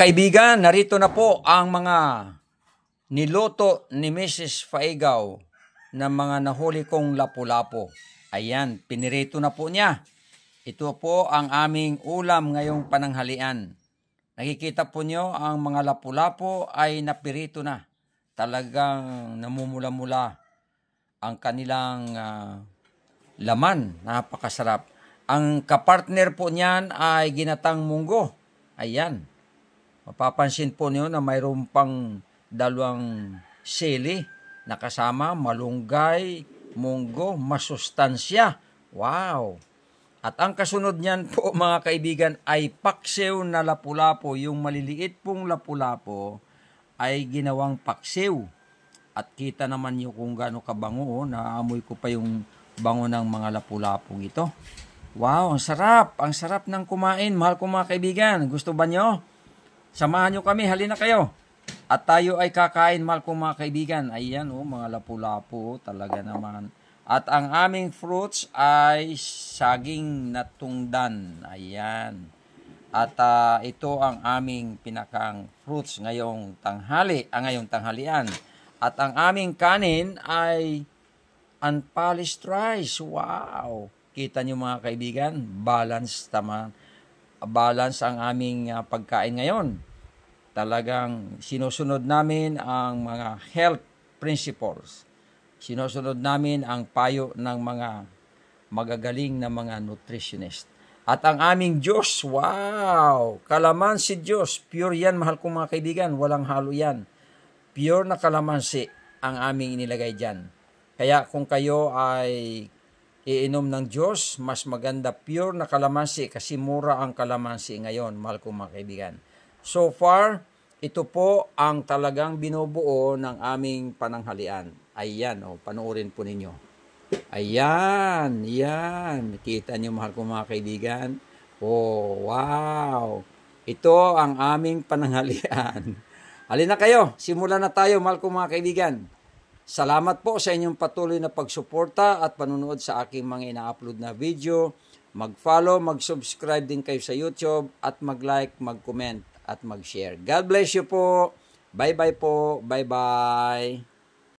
kaibigan, narito na po ang mga niluto ni Mrs. Faigaw na mga nahuli kong lapu-lapu. Ayan, pinirito na po niya. Ito po ang aming ulam ngayong pananghalian. Nakikita po nyo, ang mga lapu-lapu ay napirito na. Talagang namumula-mula ang kanilang laman. Napakasarap. Ang kapartner po niyan ay ginatang munggo. Ayan. Mapapansin po niyo na mayroon pang dalawang sili na kasama, malunggay, munggo, masustansya. Wow! At ang kasunod niyan po mga kaibigan ay paksiw na lapu-lapu. Yung maliliit pong lapu-lapu ay ginawang paksiw. At kita naman niyo kung gaano kabango. Naamoy ko pa yung bango ng mga lapu-lapong ito. Wow, ang sarap! Ang sarap ng kumain. Mahal ko mga kaibigan. Gusto ba niyo? Samahan nyo kami, halina kayo. At tayo ay kakain, mahal kong mga kaibigan. Ayan, mga lapu-lapu, talaga naman. At ang aming fruits ay saging na tungdan. Ayan. At ito ang aming pinakang fruits ngayong tanghalian. At ang aming kanin ay unpolished rice. Wow! Kita nyo mga kaibigan, balance naman. Balance ang aming pagkain ngayon. Talagang sinusunod namin ang mga health principles. Sinusunod namin ang payo ng mga magagaling na mga nutritionist. At ang aming Diyos, wow! Kalamansi Diyos, pure yan mahal kong mga kaibigan, walang halo yan. Pure na kalamansi ang aming inilagay dyan. Kaya kung kayo ay iinom ng Diyos, mas maganda pure na kalamansi kasi mura ang kalamansi ngayon, mahal kong mga kaibigan. So far, ito po ang talagang binubuo ng aming pananghalian. Ayan, panoorin po ninyo. Ayan, yan. Kita nyo mahal kong mga kaibigan. Oh, wow. Ito ang aming pananghalian. Halina kayo, simulan na tayo mahal kong mga kaibigan. Salamat po sa inyong patuloy na pagsuporta at panunood sa aking mga ina-upload na video. Mag-follow, mag-subscribe din kayo sa YouTube at mag-like, mag-comment at mag-share. God bless you po. Bye-bye po. Bye-bye.